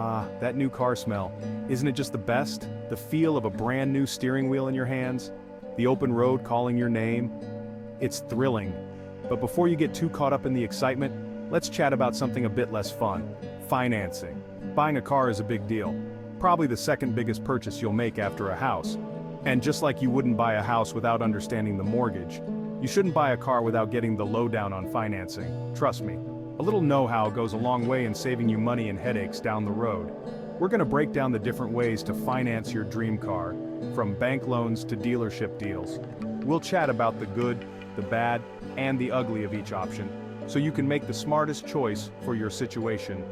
Ah, that new car smell. Isn't it just the best? The feel of a brand new steering wheel in your hands? The open road calling your name? It's thrilling. But before you get too caught up in the excitement, let's chat about something a bit less fun. Financing. Buying a car is a big deal. Probably the second biggest purchase you'll make after a house. And just like you wouldn't buy a house without understanding the mortgage, you shouldn't buy a car without getting the lowdown on financing. Trust me. A little know-how goes a long way in saving you money and headaches down the road. We're going to break down the different ways to finance your dream car, from bank loans to dealership deals. We'll chat about the good, the bad, and the ugly of each option, so you can make the smartest choice for your situation.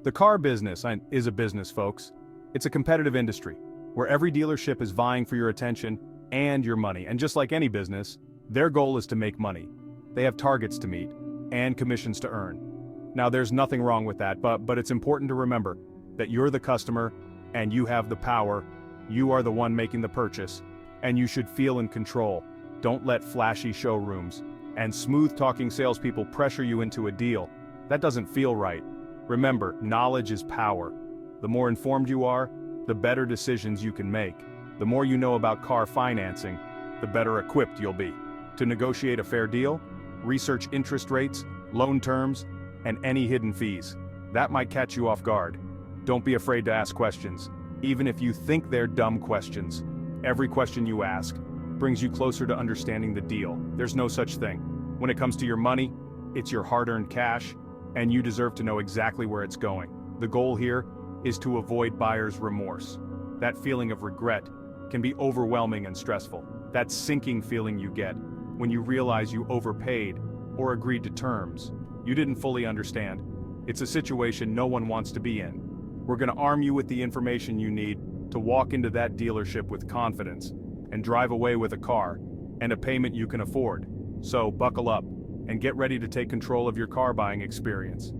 The car business is a business, folks. It's a competitive industry, where every dealership is vying for your attention and your money. And just like any business, their goal is to make money. They have targets to meet and commissions to earn. Now, there's nothing wrong with that, but it's important to remember that you're the customer and you have the power. You are the one making the purchase, and you should feel in control. Don't let flashy showrooms and smooth-talking salespeople pressure you into a deal. That doesn't feel right. Remember, knowledge is power. The more informed you are, the better decisions you can make. The more you know about car financing, the better equipped you'll be to negotiate a fair deal, research interest rates, loan terms, and any hidden fees. That might catch you off guard. Don't be afraid to ask questions, even if you think they're dumb questions. Every question you ask brings you closer to understanding the deal. There's no such thing. When it comes to your money, it's your hard-earned cash, and you deserve to know exactly where it's going. The goal here is to avoid buyer's remorse. That feeling of regret can be overwhelming and stressful. That sinking feeling you get when you realize you overpaid or agreed to terms you didn't fully understand. It's a situation no one wants to be in. We're going to arm you with the information you need to walk into that dealership with confidence and drive away with a car and a payment you can afford. So buckle up and get ready to take control of your car buying experience.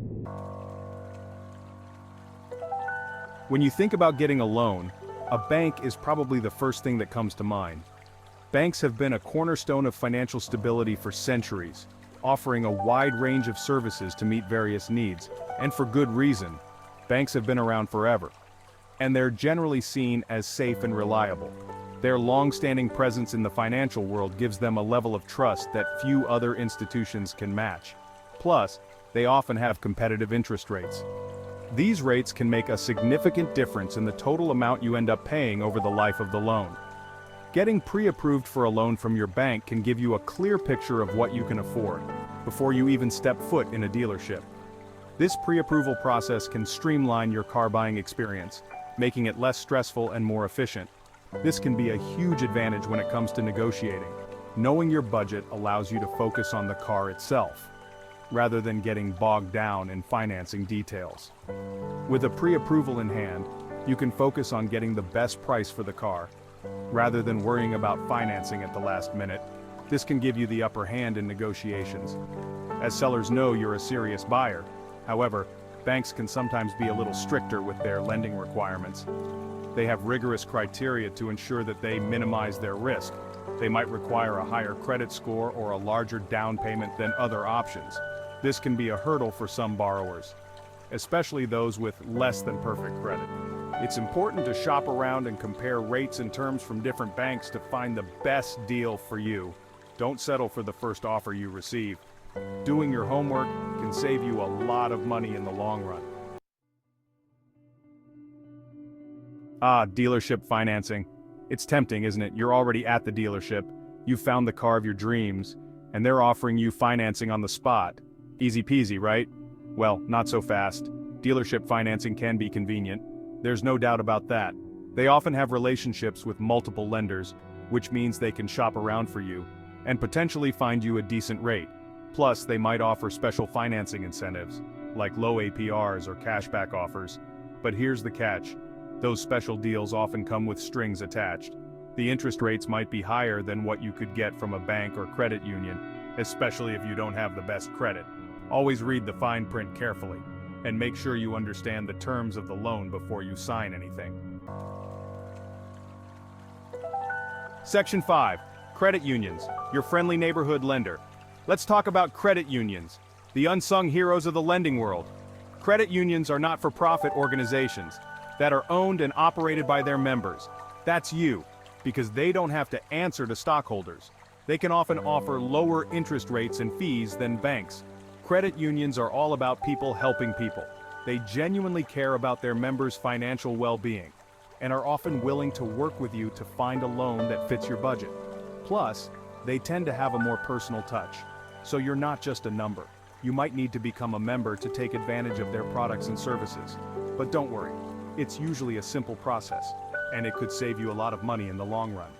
When you think about getting a loan, a bank is probably the first thing that comes to mind. Banks have been a cornerstone of financial stability for centuries, offering a wide range of services to meet various needs, and for good reason. Banks have been around forever, and they're generally seen as safe and reliable. Their long-standing presence in the financial world gives them a level of trust that few other institutions can match. Plus, they often have competitive interest rates. These rates can make a significant difference in the total amount you end up paying over the life of the loan. Getting pre-approved for a loan from your bank can give you a clear picture of what you can afford before you even step foot in a dealership. This pre-approval process can streamline your car buying experience, making it less stressful and more efficient. This can be a huge advantage when it comes to negotiating. Knowing your budget allows you to focus on the car itself, rather than getting bogged down in financing details. With a pre-approval in hand, you can focus on getting the best price for the car, rather than worrying about financing at the last minute. This can give you the upper hand in negotiations, as sellers know you're a serious buyer. However, banks can sometimes be a little stricter with their lending requirements. They have rigorous criteria to ensure that they minimize their risk. They might require a higher credit score or a larger down payment than other options. This can be a hurdle for some borrowers, especially those with less than perfect credit. It's important to shop around and compare rates and terms from different banks to find the best deal for you. Don't settle for the first offer you receive. Doing your homework can save you a lot of money in the long run. Dealership financing. It's tempting, isn't it? You're already at the dealership, you've found the car of your dreams, and they're offering you financing on the spot. Easy peasy, right? Well, not so fast. Dealership financing can be convenient. There's no doubt about that. They often have relationships with multiple lenders, which means they can shop around for you and potentially find you a decent rate. Plus, they might offer special financing incentives, like low APRs or cashback offers. But here's the catch. Those special deals often come with strings attached. The interest rates might be higher than what you could get from a bank or credit union, especially if you don't have the best credit. Always read the fine print carefully, and make sure you understand the terms of the loan before you sign anything. Section 5. Credit unions, your friendly neighborhood lender. Let's talk about credit unions. The unsung heroes of the lending world. Credit unions are not-for-profit organizations that are owned and operated by their members. That's you, because they don't have to answer to stockholders. They can often offer lower interest rates and fees than banks. Credit unions are all about people helping people. They genuinely care about their members' financial well-being and are often willing to work with you to find a loan that fits your budget. Plus, they tend to have a more personal touch, so you're not just a number. You might need to become a member to take advantage of their products and services. But don't worry, it's usually a simple process, and it could save you a lot of money in the long run.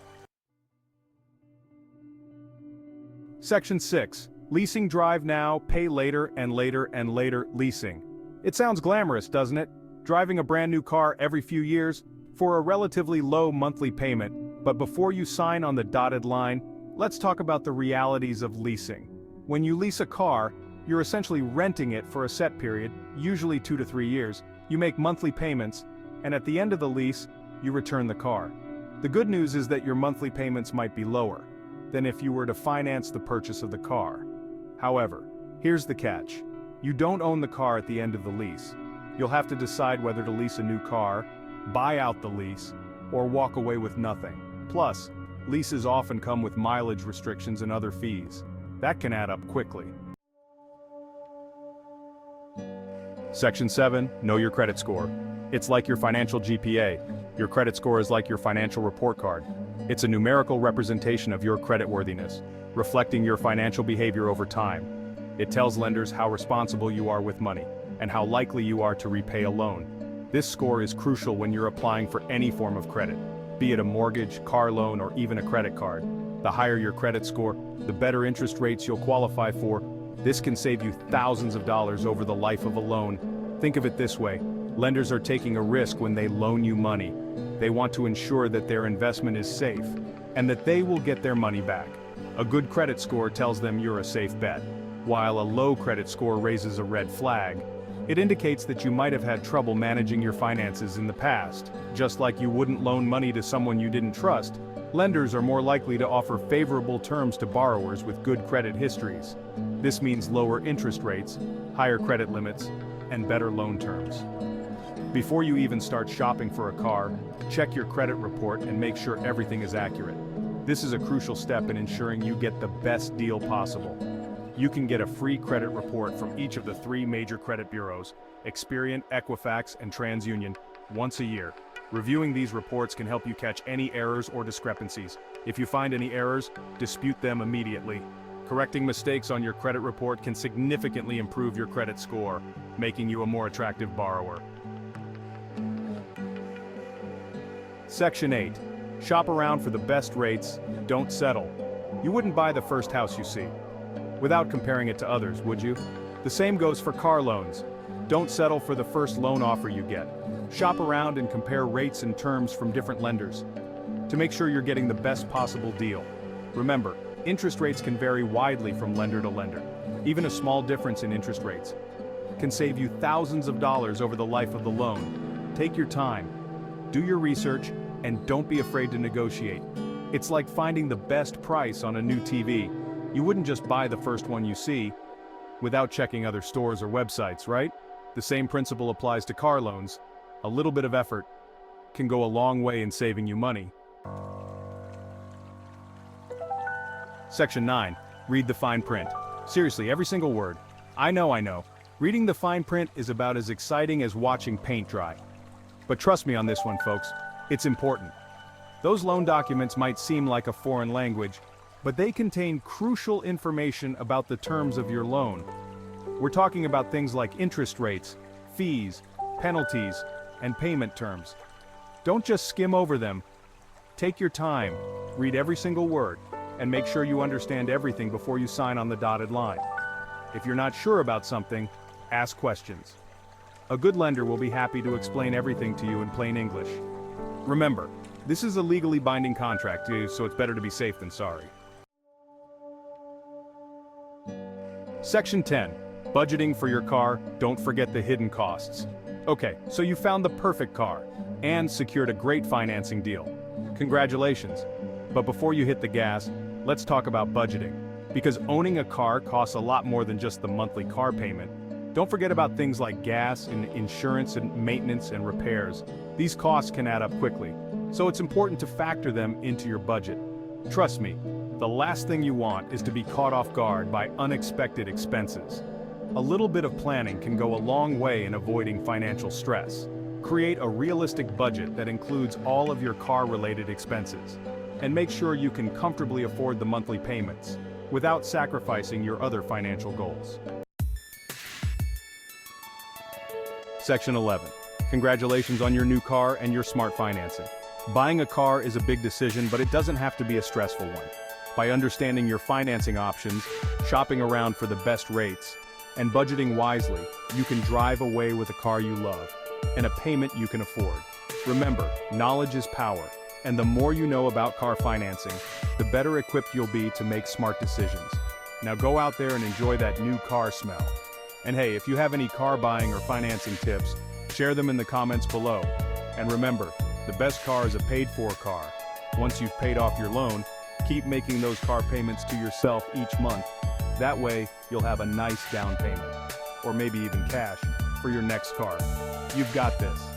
Section 6. Leasing. Drive now, pay later and later and later. Leasing. It sounds glamorous, doesn't it? Driving a brand new car every few years for a relatively low monthly payment. But before you sign on the dotted line, let's talk about the realities of leasing. When you lease a car, you're essentially renting it for a set period, usually 2 to 3 years. You make monthly payments, and at the end of the lease, you return the car. The good news is that your monthly payments might be lower than if you were to finance the purchase of the car. However, here's the catch. You don't own the car at the end of the lease. You'll have to decide whether to lease a new car, buy out the lease, or walk away with nothing. Plus, leases often come with mileage restrictions and other fees. That can add up quickly. Section 7. Know your credit score. It's like your financial GPA. Your credit score is like your financial report card. It's a numerical representation of your creditworthiness, reflecting your financial behavior over time. It tells lenders how responsible you are with money, and how likely you are to repay a loan. This score is crucial when you're applying for any form of credit, be it a mortgage, car loan, or even a credit card. The higher your credit score, the better interest rates you'll qualify for. This can save you thousands of dollars over the life of a loan. Think of it this way. Lenders are taking a risk when they loan you money. They want to ensure that their investment is safe, and that they will get their money back. A good credit score tells them you're a safe bet, while a low credit score raises a red flag. It indicates that you might have had trouble managing your finances in the past. Just like you wouldn't loan money to someone you didn't trust, lenders are more likely to offer favorable terms to borrowers with good credit histories. This means lower interest rates, higher credit limits, and better loan terms. Before you even start shopping for a car, check your credit report and make sure everything is accurate. This is a crucial step in ensuring you get the best deal possible. You can get a free credit report from each of the 3 major credit bureaus, Experian, Equifax, and TransUnion, once a year. Reviewing these reports can help you catch any errors or discrepancies. If you find any errors, dispute them immediately. Correcting mistakes on your credit report can significantly improve your credit score, making you a more attractive borrower. Section 8. Shop around for the best rates, don't settle. You wouldn't buy the first house you see without comparing it to others, would you? The same goes for car loans. Don't settle for the first loan offer you get. Shop around and compare rates and terms from different lenders to make sure you're getting the best possible deal. Remember, interest rates can vary widely from lender to lender. Even a small difference in interest rates can save you thousands of dollars over the life of the loan. Take your time, do your research, and don't be afraid to negotiate. It's like finding the best price on a new TV. You wouldn't just buy the first one you see without checking other stores or websites, right? The same principle applies to car loans. A little bit of effort can go a long way in saving you money. Section 9. Read the fine print. Seriously, every single word. I know. Reading the fine print is about as exciting as watching paint dry. But trust me on this one, folks. It's important. Those loan documents might seem like a foreign language, but they contain crucial information about the terms of your loan. We're talking about things like interest rates, fees, penalties, and payment terms. Don't just skim over them. Take your time, read every single word, and make sure you understand everything before you sign on the dotted line. If you're not sure about something, ask questions. A good lender will be happy to explain everything to you in plain English. Remember, this is a legally binding contract, so it's better to be safe than sorry. Section 10. Budgeting for your car, don't forget the hidden costs. Okay, so you found the perfect car and secured a great financing deal. Congratulations. But before you hit the gas, let's talk about budgeting. Because owning a car costs a lot more than just the monthly car payment. Don't forget about things like gas and insurance and maintenance and repairs. These costs can add up quickly, so it's important to factor them into your budget. Trust me, the last thing you want is to be caught off guard by unexpected expenses. A little bit of planning can go a long way in avoiding financial stress. Create a realistic budget that includes all of your car-related expenses, and make sure you can comfortably afford the monthly payments, without sacrificing your other financial goals. Section 11. Congratulations on your new car and your smart financing. Buying a car is a big decision, but it doesn't have to be a stressful one. By understanding your financing options, shopping around for the best rates, and budgeting wisely, you can drive away with a car you love and a payment you can afford. Remember, knowledge is power, and the more you know about car financing, the better equipped you'll be to make smart decisions. Now go out there and enjoy that new car smell. And hey, if you have any car buying or financing tips, share them in the comments below. And remember, the best car is a paid-for car. Once you've paid off your loan, keep making those car payments to yourself each month. That way, you'll have a nice down payment, or maybe even cash, for your next car. You've got this.